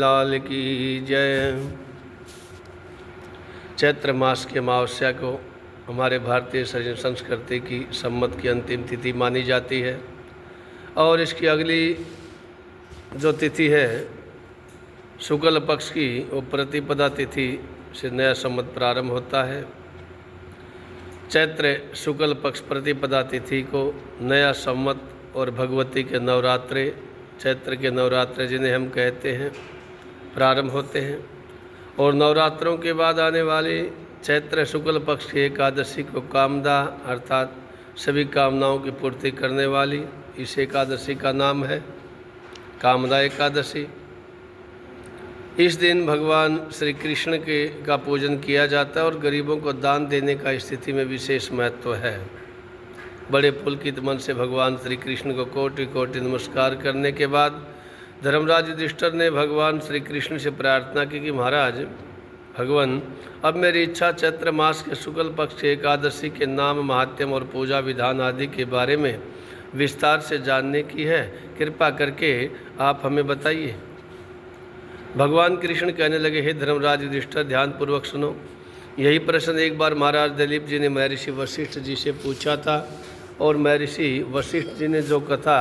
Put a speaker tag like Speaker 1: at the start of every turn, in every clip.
Speaker 1: लाल की जय। चैत्र मास के अमावस्या को हमारे भारतीय संस्कृति की संवत की अंतिम तिथि मानी जाती है और इसकी अगली जो तिथि है शुक्ल पक्ष की वो प्रतिपदा तिथि से नया संवत प्रारंभ होता है। चैत्र शुक्ल पक्ष प्रतिपदा तिथि को नया संवत और भगवती के नवरात्रे, चैत्र के नवरात्रे जिन्हें हम कहते हैं, प्रारंभ होते हैं और नवरात्रों के बाद आने वाली चैत्र शुक्ल पक्ष की एकादशी को कामदा अर्थात सभी कामनाओं की पूर्ति करने वाली इस एकादशी का नाम है कामदा एकादशी। इस दिन भगवान श्री कृष्ण का पूजन किया जाता है और गरीबों को दान देने का स्थिति में विशेष महत्व है। बड़े पुलकित मन से भगवान श्री कृष्ण को कोटि कोटि नमस्कार करने के बाद धर्मराज युधिष्ठिर ने भगवान श्री कृष्ण से प्रार्थना की कि महाराज भगवान, अब मेरी इच्छा चैत्र मास के शुक्ल पक्ष एकादशी के नाम, महात्म्य और पूजा विधान आदि के बारे में विस्तार से जानने की है। कृपा करके आप हमें बताइए। भगवान कृष्ण कहने लगे, हे धर्मराज युधिष्ठिर, ध्यानपूर्वक सुनो। यही प्रश्न एक बार महाराज दिलीप जी ने महर्षि वशिष्ठ जी से पूछा था और महर्षि वशिष्ठ जी ने जो कथा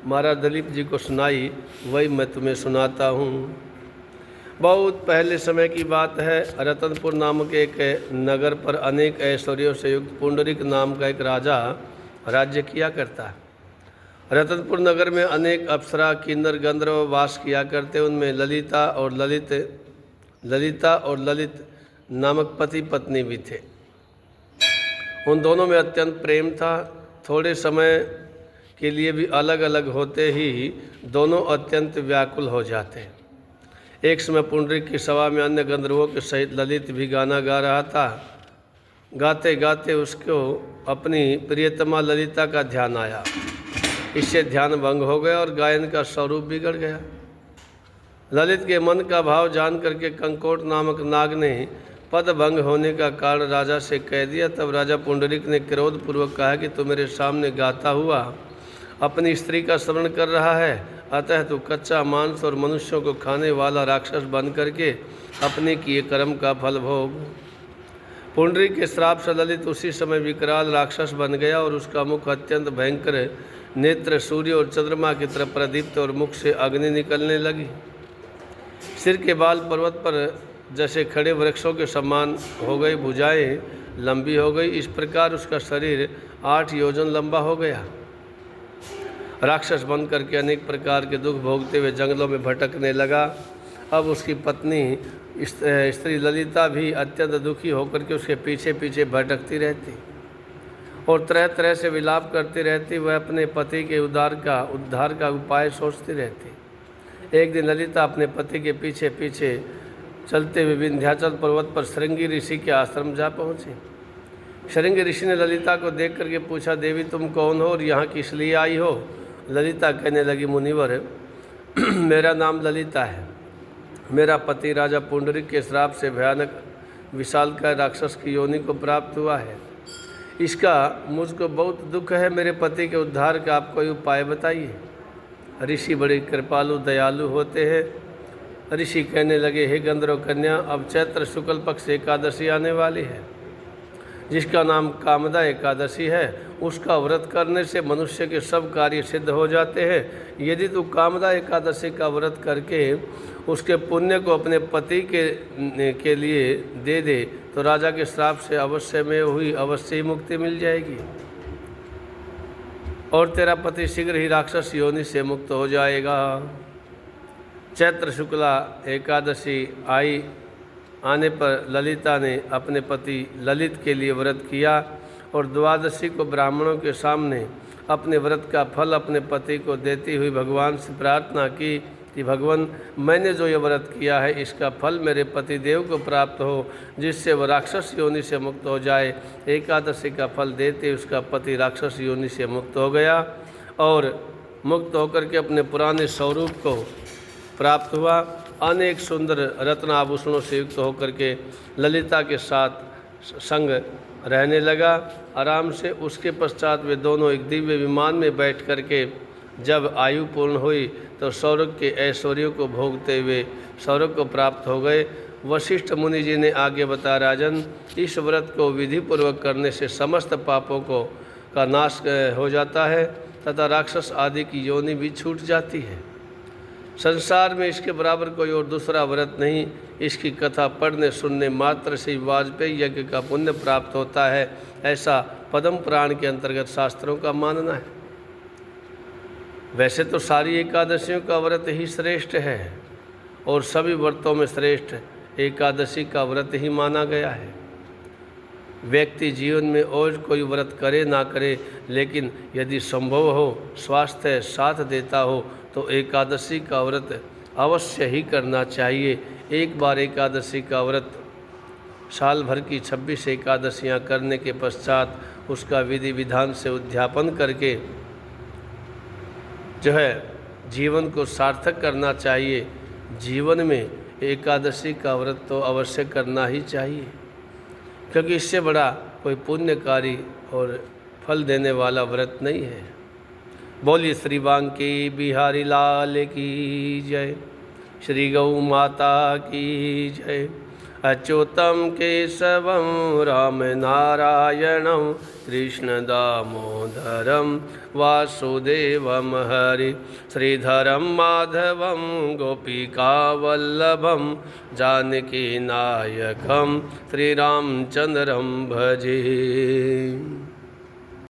Speaker 1: महाराज दिलीप जी को सुनाई वही मैं तुम्हें सुनाता हूँ। बहुत पहले समय की बात है। रतनपुर नामक एक नगर पर अनेक ऐश्वर्यों से युक्त पुंडरीक नाम का एक राजा राज्य किया करता है। रतनपुर नगर में अनेक अप्सरा, किन्नर, गंधर्व वास किया करते। उनमें ललिता और ललित नामक पति पत्नी भी थे। उन दोनों में अत्यंत प्रेम था। थोड़े समय के लिए भी अलग अलग होते ही दोनों अत्यंत व्याकुल हो जाते। एक समय पुंडरीक की सभा में अन्य गंधर्वों के सहित ललित भी गाना गा रहा था। गाते गाते उसको अपनी प्रियतमा ललिता का ध्यान आया। इससे ध्यान भंग हो गया और गायन का स्वरूप बिगड़ गया। ललित के मन का भाव जान करके कंकोट नामक नाग ने पद भंग होने का कारण राजा से कह दिया। तब राजा पुंडरीक ने क्रोधपूर्वक कहा कि तू मेरे सामने गाता हुआ अपनी स्त्री का स्मरण कर रहा है, अतः तू कच्चा मांस और मनुष्यों को खाने वाला राक्षस बन करके अपने किए कर्म का फल भोग। पुंडरीक के श्राप से ललित उसी समय विकराल राक्षस बन गया और उसका मुख अत्यंत भयंकर, नेत्र सूर्य और चंद्रमा की तरह प्रदीप्त और मुख से अग्नि निकलने लगी। सिर के बाल पर्वत पर जैसे खड़े वृक्षों के समान हो गई, भुजाएं लंबी हो गई। इस प्रकार उसका शरीर 8 योजन लंबा हो गया। राक्षस बन करके अनेक प्रकार के दुख भोगते हुए जंगलों में भटकने लगा। अब उसकी पत्नी स्त्री ललिता भी अत्यंत दुखी होकर के उसके पीछे पीछे भटकती रहती और तरह तरह से विलाप करती रहती। वह अपने पति के उद्धार का उपाय सोचती रहती। एक दिन ललिता अपने पति के पीछे पीछे चलते हुए विंध्याचल पर्वत पर श्रृंगी ऋषि के आश्रम जा पहुँची। श्रृंगी ऋषि ने ललिता को देख करके पूछा, देवी तुम कौन हो और यहाँ किस लिए आई हो? ललिता कहने लगी, मुनिवर, मेरा नाम ललिता है। मेरा पति राजा पुंडरीक के श्राप से भयानक विशालकाय राक्षस की योनि को प्राप्त हुआ है। इसका मुझको बहुत दुख है। मेरे पति के उद्धार का आप कोई उपाय बताइए। ऋषि बड़े कृपालु दयालु होते हैं। ऋषि कहने लगे, हे गंधर्व कन्या, अब चैत्र शुक्ल पक्ष एकादशी आने वाली है जिसका नाम कामदा एकादशी है। उसका व्रत करने से मनुष्य के सब कार्य सिद्ध हो जाते हैं। यदि तू कामदा एकादशी का व्रत करके उसके पुण्य को अपने पति के लिए दे दे तो राजा के श्राप से अवश्य ही मुक्ति मिल जाएगी और तेरा पति शीघ्र ही राक्षस योनि से मुक्त हो जाएगा। चैत्र शुक्ला एकादशी आने पर ललिता ने अपने पति ललित के लिए व्रत किया और द्वादशी को ब्राह्मणों के सामने अपने व्रत का फल अपने पति को देती हुई भगवान से प्रार्थना की कि भगवान, मैंने जो ये व्रत किया है इसका फल मेरे पति देव को प्राप्त हो, जिससे वह राक्षस योनि से मुक्त हो जाए। एकादशी का फल देते उसका पति राक्षस योनि से मुक्त हो गया और मुक्त होकर के अपने पुराने स्वरूप को प्राप्त हुआ। अनेक सुंदर रत्न आभूषणों से युक्त होकर के ललिता के साथ संग रहने लगा आराम से। उसके पश्चात वे दोनों एक दिव्य विमान में बैठ करके जब आयु पूर्ण हुई तो स्वर्ग के ऐश्वर्यों को भोगते हुए स्वर्ग को प्राप्त हो गए। वशिष्ठ मुनि जी ने आगे बताया, राजन, इस व्रत को विधि पूर्वक करने से समस्त पापों का नाश हो जाता है तथा राक्षस आदि की योनि भी छूट जाती है। संसार में इसके बराबर कोई और दूसरा व्रत नहीं। इसकी कथा पढ़ने सुनने मात्र से ही वाजपेयी यज्ञ का पुण्य प्राप्त होता है, ऐसा पद्म पुराण के अंतर्गत शास्त्रों का मानना है। वैसे तो सारी एकादशियों का व्रत ही श्रेष्ठ है और सभी व्रतों में श्रेष्ठ एकादशी का व्रत ही माना गया है। व्यक्ति जीवन में और कोई व्रत करे ना करे, लेकिन यदि संभव हो, स्वास्थ्य साथ देता हो तो एकादशी का व्रत अवश्य ही करना चाहिए। एक बार एकादशी का व्रत साल भर की 26 एकादशियाँ करने के पश्चात उसका विधि विधान से उद्यापन करके जो है जीवन को सार्थक करना चाहिए। जीवन में एकादशी का व्रत तो अवश्य करना ही चाहिए, क्योंकि इससे बड़ा कोई पुण्यकारी और फल देने वाला व्रत नहीं है। बोलिए श्री बांके बिहारी लाल की जय, श्री गौ माता की जय। अच्युतम केशवम राम नारायणम कृष्ण दामोदरम वासुदेवम हरि, श्रीधरम माधवम गोपिका वल्लभम जानकी नायकम श्री रामचंद्रम भजे।